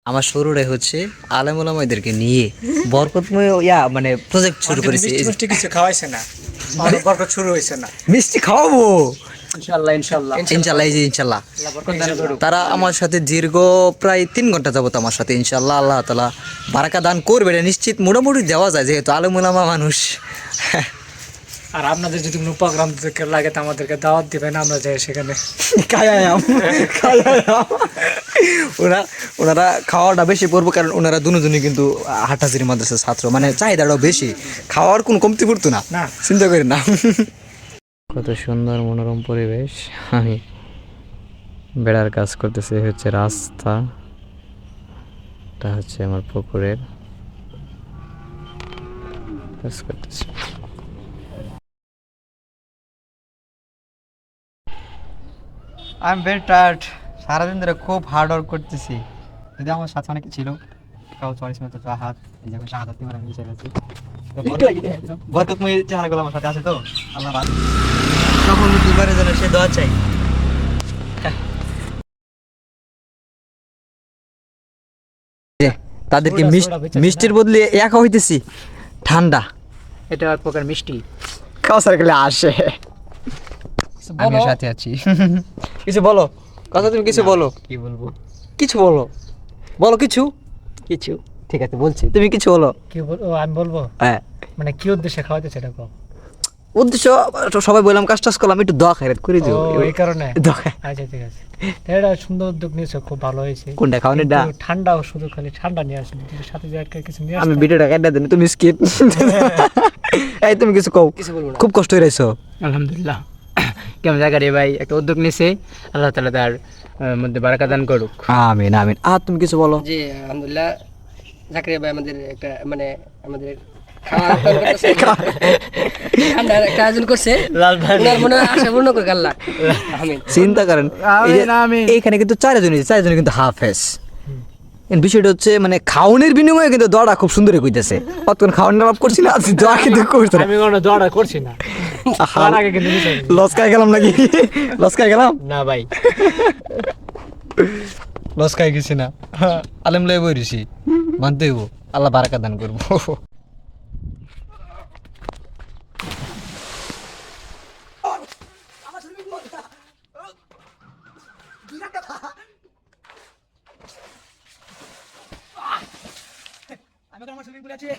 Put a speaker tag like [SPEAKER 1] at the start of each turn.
[SPEAKER 1] আমার শুরুটাই হচ্ছে আলেম ওলামাদেরকে নিয়ে বরকতময় মানে প্রজেক্ট শুরু করেছি।
[SPEAKER 2] মিষ্টি কিছু খাওয়াইছে না, বরকত শুরু হয়েছে না।
[SPEAKER 1] মিষ্টি খাওয়াবো
[SPEAKER 2] ইনশাআল্লাহ ইনশাআল্লাহ
[SPEAKER 1] ইনশাল্লাহ, এই যে ইনশাল্লাহ। তারা আমার সাথে দীর্ঘ প্রায় 3 ঘন্টা যাবত আমার সাথে, ইনশাল্লাহ আল্লাহ তাআলা বারাকা দান করবে, এটা নিশ্চিত মোটামুটি দেওয়া যায়, যেহেতু আলেম ওলামা মানুষ।
[SPEAKER 2] আর আপনাদের যদি কোনো প্রোগ্রাম লাগে তো আমাদেরকে দাওয়াত দিবেন, আমরা যাই সেখানে
[SPEAKER 1] ওনারা খাওয়াটা বেশি পড়বো, কারণ ওনারা দুজনই কিন্তু হাটহাজারী মাদ্রাসার ছাত্র, মানে চাহিদাটাও বেশি, খাওয়ার কোনো কমতি পড়তো না, চিন্তা করি না। কত সুন্দর মনোরম পরিবেশ। আমি বেড়ার কাজ করতেছি, হচ্ছে রাস্তা, এটা হচ্ছে আমার পুকুরের কাজ করতেছি। আই এম ভেরি টায়ার্ড, সারাদিন ধরে খুব হার্ড ওয়ার্ক করতেছি। যদি আমার সাথে অনেকে ছিল, কাউ চয়েস মতো হাত, এই যে হাত হাতে মারা নিচে গেছে, বরকতময় চেহারাগুলো আমার সাথে আছে তো, আল্লাহ সকল দুবারের জন্য সে দোয়া চাই। তাদেরকে মিষ্টির বদলে একা হইতেছি ঠান্ডা,
[SPEAKER 2] এটা এক প্রকার মিষ্টি
[SPEAKER 1] কাউসার গেলে আসে, আমি সাথে আছি। কিছু বলো, কথা তুমি কিছু বলো। কি বলবো? কিছু বলো, বলো কিছু। কিছু ঠিক আছে বলছি, তুমি কিছু বলো।
[SPEAKER 2] কি বলবো? আমি বলবো
[SPEAKER 1] হ্যাঁ,
[SPEAKER 2] মানে কি উদ্দেশ্যে খাওয়াইতে সেটা কও।
[SPEAKER 1] উদ্দেশ্য সবাই বললাম কাজ টাজ করলাম, একটু দোয়া খাইরাত করে দিও,
[SPEAKER 2] এই কারণে।
[SPEAKER 1] দোয়া।
[SPEAKER 2] আচ্ছা ঠিক আছে, এটা সুন্দর উদ্যোগ নিয়েছো, খুব ভালো হয়েছে।
[SPEAKER 1] কোনটা খাওয়ানোর?
[SPEAKER 2] ঠান্ডা, শুধু খালি ঠান্ডা নিয়ে আসেন, সাথে যে একটা কিছু নিয়ে
[SPEAKER 1] আমি ভিডিওটা কাটা দেন, তুমি স্কিপ। এই তুমি কিছু কও, খুব কষ্ট হয়ে রইছো।
[SPEAKER 3] আলহামদুলিল্লাহ, কেমন জায়গা রে ভাই, একটা উদ্যোগ নিছে, আল্লাহ তাআলা তার মধ্যে বারাকা দান করুক।
[SPEAKER 1] আমিন আমিন। আর তুমি কিছু বলো।
[SPEAKER 4] জি আলহামদুলিল্লাহ, জাকারিয়া ভাই আমাদের একটা মানে আমাদের ঠান্ডার একটা আয়োজন করছে, ওনার মনে হয় আশা পূর্ণ করুক আল্লাহ। আমিন।
[SPEAKER 1] চিন্তা করেন এইখানে কিন্তু চারজনই কিন্তু হাফেজ। বিষয়টা হচ্ছে মানে খাওয়ানোর বিনিময়ে কিন্তু দোয়াটা খুব সুন্দর কইতেছে, অতক্ষণ খাওয়ানোর লাভ করছি না, দোয়া কিন্তু করছে না।
[SPEAKER 2] আমি কোনো দোয়াটা করছি না, তার আগে কিন্তু
[SPEAKER 1] লস খাই গেলাম নাকি? লস খাই গেলাম
[SPEAKER 3] না ভাই,
[SPEAKER 1] লস খাই গেছি না, আলেম লয়ে বইছি, মানতে হইব, আল্লাহ বারাকা দান করবো।
[SPEAKER 2] আমি তো আমার সুইমিং পুল আছে।